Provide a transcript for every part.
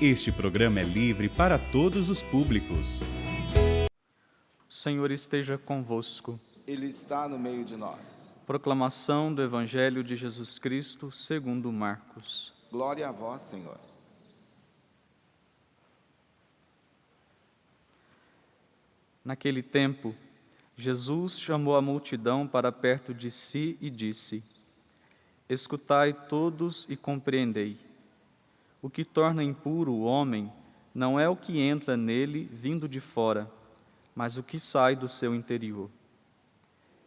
Este programa é livre para todos os públicos. O Senhor esteja convosco. Ele está no meio de nós. Proclamação do Evangelho de Jesus Cristo segundo Marcos. Glória a vós, Senhor. Naquele tempo, Jesus chamou a multidão para perto de si e disse: Escutai todos e compreendei. O que torna impuro o homem não é o que entra nele vindo de fora, mas o que sai do seu interior.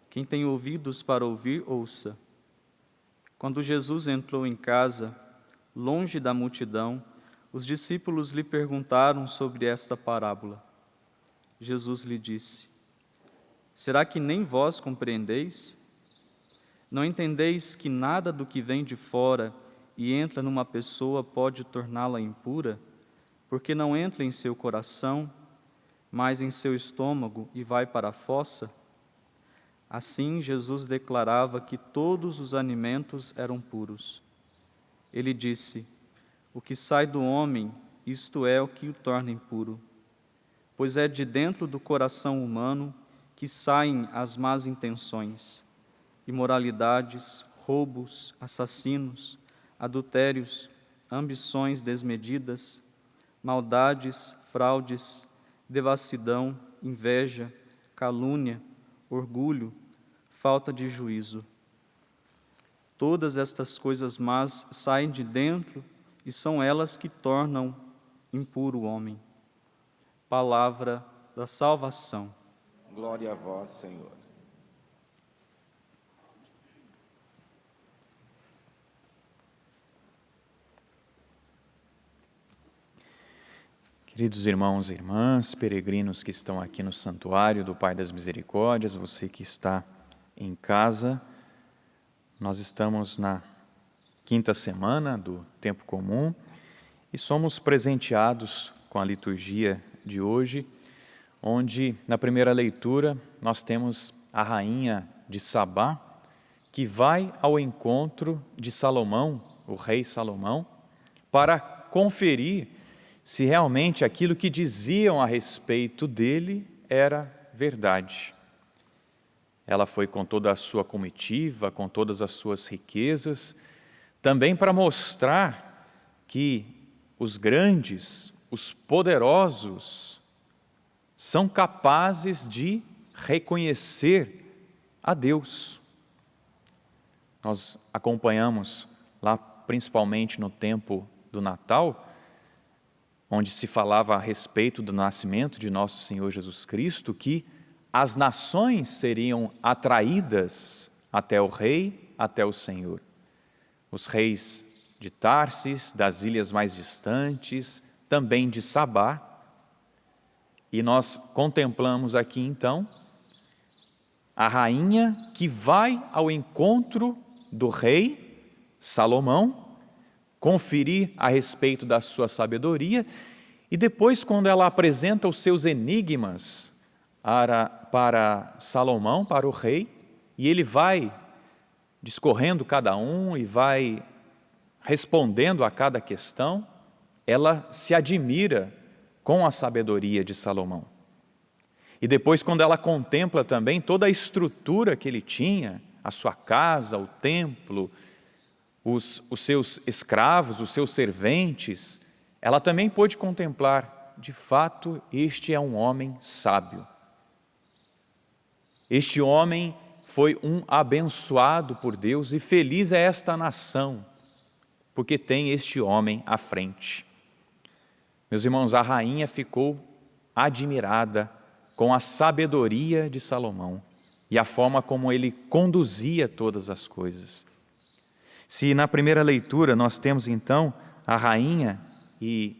Quem tem ouvidos para ouvir, ouça. Quando Jesus entrou em casa, longe da multidão, os discípulos lhe perguntaram sobre esta parábola. Jesus lhe disse: Será que nem vós compreendeis? Não entendeis que nada do que vem de fora e entra numa pessoa pode torná-la impura, porque não entra em seu coração, mas em seu estômago e vai para a fossa? Assim, Jesus declarava que todos os alimentos eram puros. Ele disse: O que sai do homem, isto é o que o torna impuro. Pois é de dentro do coração humano que saem as más intenções, imoralidades, roubos, assassinos, adultérios, ambições desmedidas, maldades, fraudes, devassidão, inveja, calúnia, orgulho, falta de juízo. Todas estas coisas más saem de dentro e são elas que tornam impuro o homem. Palavra da salvação. Glória a vós, Senhor. Queridos irmãos e irmãs, peregrinos que estão aqui no Santuário do Pai das Misericórdias, você que está em casa, nós estamos na quinta semana do Tempo Comum e somos presenteados com a liturgia de hoje, onde na primeira leitura nós temos a rainha de Sabá, que vai ao encontro de Salomão, o rei Salomão, para conferir se realmente aquilo que diziam a respeito dele era verdade. Ela foi com toda a sua comitiva, com todas as suas riquezas, também para mostrar que os grandes, os poderosos, são capazes de reconhecer a Deus. Nós acompanhamos lá, principalmente no tempo do Natal, onde se falava a respeito do nascimento de nosso Senhor Jesus Cristo, que as nações seriam atraídas até o Rei, até o Senhor. Os reis de Tarsis, das ilhas mais distantes, também de Sabá. E nós contemplamos aqui, então, a rainha que vai ao encontro do rei Salomão, conferir a respeito da sua sabedoria, e depois, quando ela apresenta os seus enigmas para Salomão, para o rei, e ele vai discorrendo cada um e vai respondendo a cada questão, ela se admira com a sabedoria de Salomão. E depois, quando ela contempla também toda a estrutura que ele tinha, a sua casa, o templo, os seus escravos, os seus serventes, ela também pôde contemplar, de fato, este é um homem sábio. Este homem foi um abençoado por Deus e feliz é esta nação, porque tem este homem à frente. Meus irmãos, a rainha ficou admirada com a sabedoria de Salomão e a forma como ele conduzia todas as coisas. Se na primeira leitura nós temos então a rainha e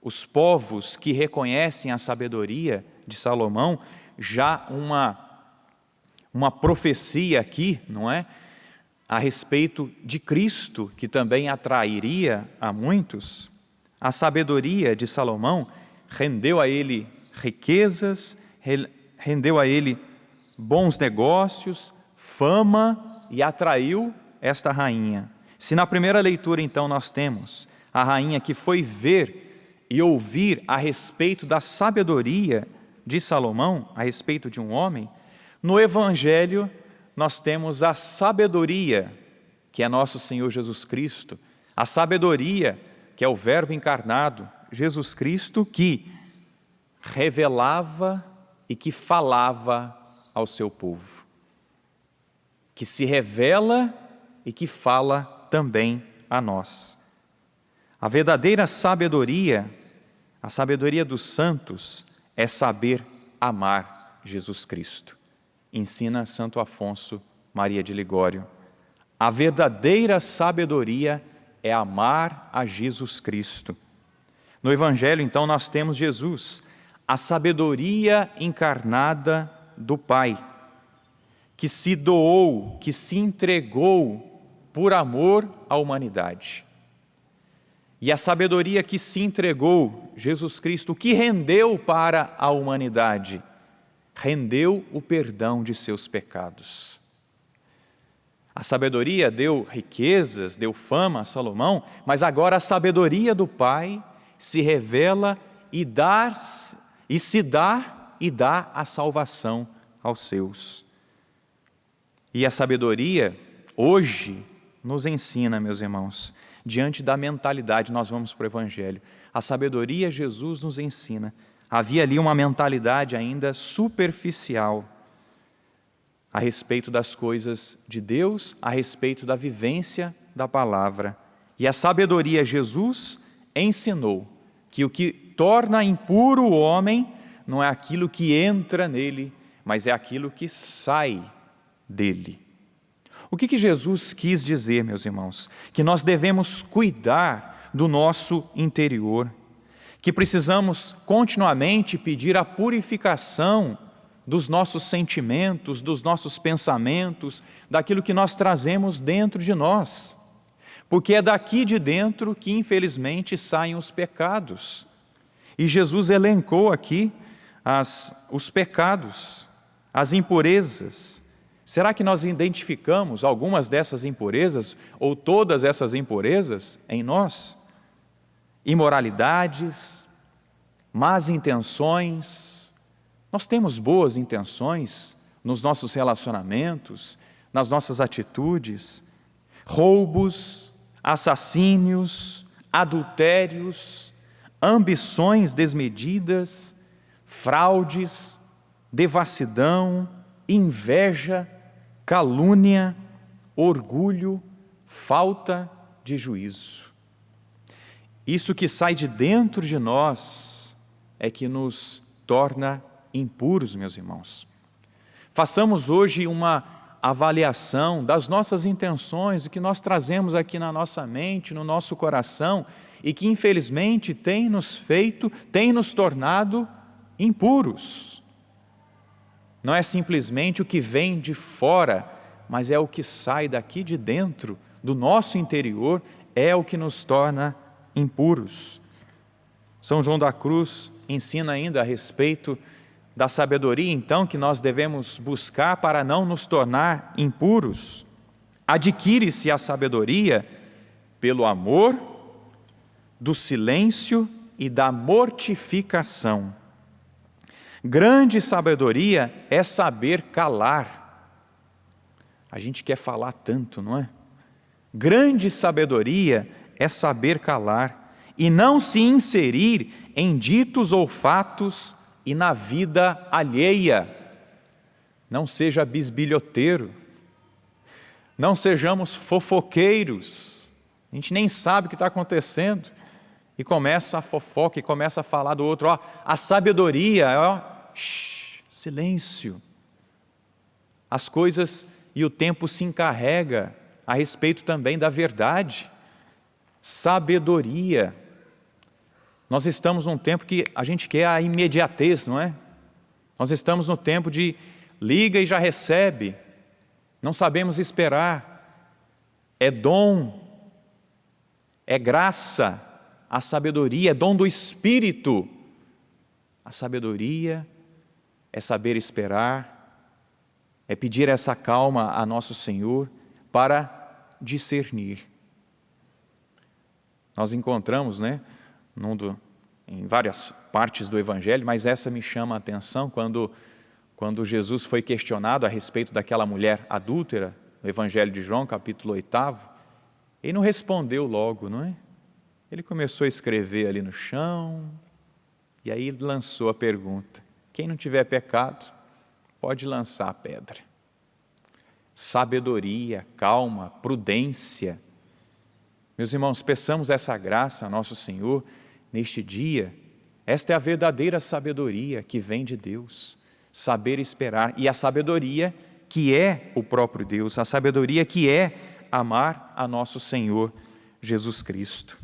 os povos que reconhecem a sabedoria de Salomão, já uma profecia aqui, não é? A respeito de Cristo, que também atrairia a muitos. A sabedoria de Salomão rendeu a ele riquezas, rendeu a ele bons negócios, fama e atraiu esta rainha. Se na primeira leitura, então, nós temos a rainha que foi ver e ouvir a respeito da sabedoria de Salomão, a respeito de um homem, no Evangelho nós temos a sabedoria, que é nosso Senhor Jesus Cristo, a sabedoria, que é o Verbo encarnado, Jesus Cristo, que revelava e que falava ao seu povo, que se revela e que fala também a nós. A verdadeira sabedoria, a sabedoria dos santos, é saber amar Jesus Cristo. Ensina Santo Afonso Maria de Ligório. A verdadeira sabedoria é amar a Jesus Cristo. No Evangelho, então, nós temos Jesus, a sabedoria encarnada do Pai, que se doou, que se entregou por amor à humanidade. E a sabedoria que se entregou, Jesus Cristo, que rendeu para a humanidade, rendeu o perdão de seus pecados. A sabedoria deu riquezas, deu fama a Salomão, mas agora a sabedoria do Pai se revela e se dá a salvação aos seus. E a sabedoria, hoje, nos ensina, meus irmãos, diante da mentalidade, nós vamos para o Evangelho. A sabedoria, Jesus nos ensina. Havia ali uma mentalidade ainda superficial a respeito das coisas de Deus, a respeito da vivência da palavra. E a sabedoria, Jesus ensinou que o que torna impuro o homem não é aquilo que entra nele, mas é aquilo que sai dele. O que Jesus quis dizer, meus irmãos? Que nós devemos cuidar do nosso interior, que precisamos continuamente pedir a purificação dos nossos sentimentos, dos nossos pensamentos, daquilo que nós trazemos dentro de nós, porque é daqui de dentro que infelizmente saem os pecados. E Jesus elencou aqui os pecados, as impurezas. Será que nós identificamos algumas dessas impurezas ou todas essas impurezas em nós? Imoralidades, más intenções. Nós temos boas intenções nos nossos relacionamentos, nas nossas atitudes, roubos, assassínios, adultérios, ambições desmedidas, fraudes, devassidão, inveja, calúnia, orgulho, falta de juízo. Isso que sai de dentro de nós é que nos torna impuros, meus irmãos. Façamos hoje uma avaliação das nossas intenções, o que nós trazemos aqui na nossa mente, no nosso coração, e que infelizmente tem nos tornado impuros. Não é simplesmente o que vem de fora, mas é o que sai daqui de dentro, do nosso interior, é o que nos torna impuros. São João da Cruz ensina ainda a respeito da sabedoria, então, que nós devemos buscar para não nos tornar impuros. Adquire-se a sabedoria pelo amor, do silêncio e da mortificação. Grande sabedoria é saber calar. A gente quer falar tanto, não é? Grande sabedoria é saber calar e não se inserir em ditos ou fatos e na vida alheia. Não seja bisbilhoteiro, não sejamos fofoqueiros. A gente nem sabe o que está acontecendo e começa a fofoca e começa a falar do outro. A sabedoria, silêncio. As coisas e o tempo se encarrega a respeito também da verdade. Sabedoria. Nós estamos num tempo que a gente quer a imediatez, não é? Nós estamos no tempo de liga e já recebe. Não sabemos esperar. É dom, é graça. A sabedoria é dom do Espírito. A sabedoria é saber esperar, é pedir essa calma a nosso Senhor para discernir. nós encontramos, né, em várias partes do Evangelho, mas essa me chama a atenção quando Jesus foi questionado a respeito daquela mulher adúltera, no Evangelho de João, capítulo 8, ele não respondeu logo, não é? Ele começou a escrever ali no chão, e aí lançou a pergunta: quem não tiver pecado, pode lançar a pedra. Sabedoria, calma, prudência. Meus irmãos, peçamos essa graça a nosso Senhor neste dia. Esta é a verdadeira sabedoria que vem de Deus. Saber esperar. E a sabedoria que é o próprio Deus, a sabedoria que é amar a nosso Senhor Jesus Cristo.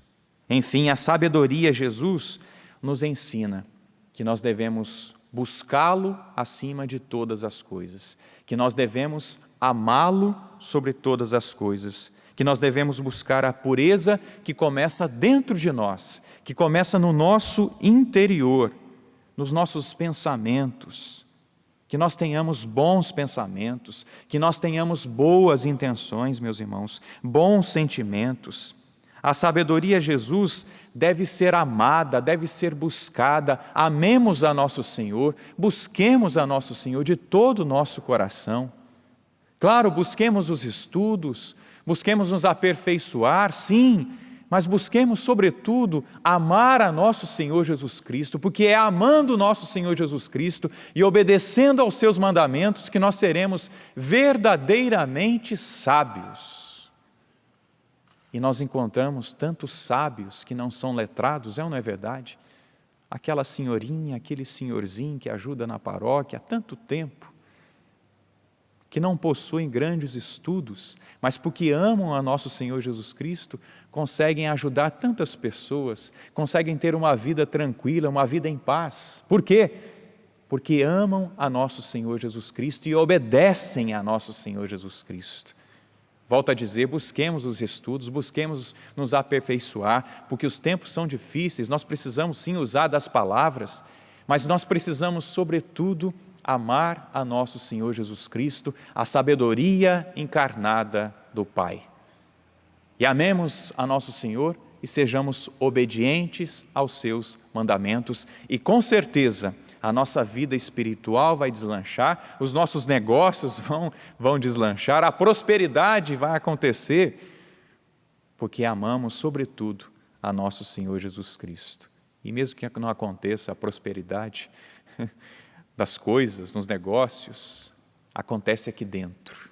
Enfim, a sabedoria, Jesus nos ensina que nós devemos buscá-lo acima de todas as coisas, que nós devemos amá-lo sobre todas as coisas, que nós devemos buscar a pureza que começa dentro de nós, que começa no nosso interior, nos nossos pensamentos, que nós tenhamos bons pensamentos, que nós tenhamos boas intenções, meus irmãos, bons sentimentos. A sabedoria, Jesus, deve ser amada, deve ser buscada. Amemos a nosso Senhor, busquemos a nosso Senhor de todo o nosso coração. Claro, busquemos os estudos, busquemos nos aperfeiçoar, sim, mas busquemos, sobretudo, amar a nosso Senhor Jesus Cristo, porque é amando o nosso Senhor Jesus Cristo e obedecendo aos seus mandamentos que nós seremos verdadeiramente sábios. E nós encontramos tantos sábios que não são letrados, é ou não é verdade? Aquela senhorinha, aquele senhorzinho que ajuda na paróquia há tanto tempo, que não possuem grandes estudos, mas porque amam a nosso Senhor Jesus Cristo, conseguem ajudar tantas pessoas, conseguem ter uma vida tranquila, uma vida em paz. Por quê? Porque amam a nosso Senhor Jesus Cristo e obedecem a nosso Senhor Jesus Cristo. Volto a dizer, busquemos os estudos, busquemos nos aperfeiçoar, porque os tempos são difíceis, nós precisamos sim usar das palavras, mas nós precisamos, sobretudo, amar a nosso Senhor Jesus Cristo, a sabedoria encarnada do Pai. E amemos a nosso Senhor e sejamos obedientes aos seus mandamentos, e com certeza a nossa vida espiritual vai deslanchar, os nossos negócios vão deslanchar, a prosperidade vai acontecer, porque amamos, sobretudo, a nosso Senhor Jesus Cristo. E mesmo que não aconteça a prosperidade das coisas, nos negócios, acontece aqui dentro.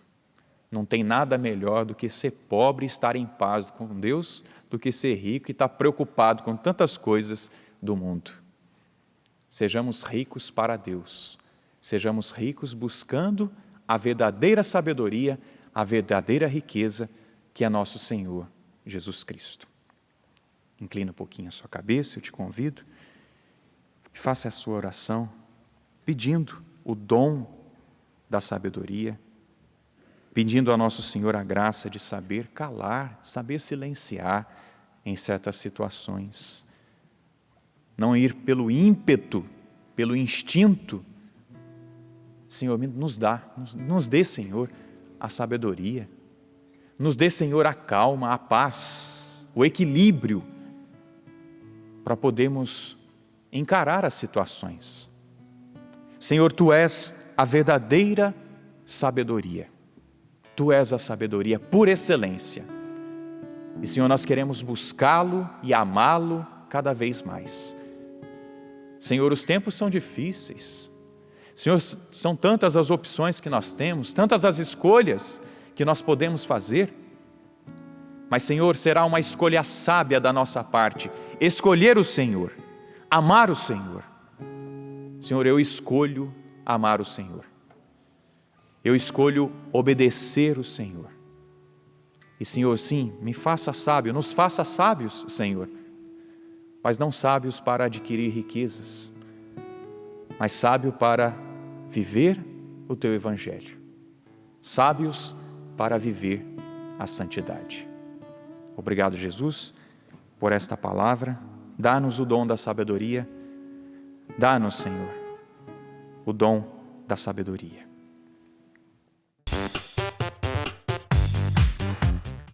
Não tem nada melhor do que ser pobre e estar em paz com Deus, do que ser rico e estar preocupado com tantas coisas do mundo. Sejamos ricos para Deus, sejamos ricos buscando a verdadeira sabedoria, a verdadeira riqueza que é nosso Senhor Jesus Cristo. Inclina um pouquinho a sua cabeça, eu te convido, faça a sua oração, pedindo o dom da sabedoria, pedindo a nosso Senhor a graça de saber calar, saber silenciar em certas situações. Não ir pelo ímpeto, pelo instinto. Senhor, nos dê, Senhor, a sabedoria. Nos dê, Senhor, a calma, a paz, o equilíbrio, para podermos encarar as situações. Senhor, Tu és a verdadeira sabedoria. Tu és a sabedoria por excelência. E, Senhor, nós queremos buscá-lo e amá-lo cada vez mais. Senhor, os tempos são difíceis. Senhor, são tantas as opções que nós temos, tantas as escolhas que nós podemos fazer. Mas, Senhor, será uma escolha sábia da nossa parte, escolher o Senhor, amar o Senhor. Senhor, eu escolho amar o Senhor. Eu escolho obedecer o Senhor. E, Senhor, sim, me faça sábio, nos faça sábios, Senhor. Mas não sábios para adquirir riquezas, mas sábio para viver o Teu Evangelho. Sábios para viver a santidade. Obrigado, Jesus, por esta palavra. Dá-nos o dom da sabedoria. Dá-nos, Senhor, o dom da sabedoria.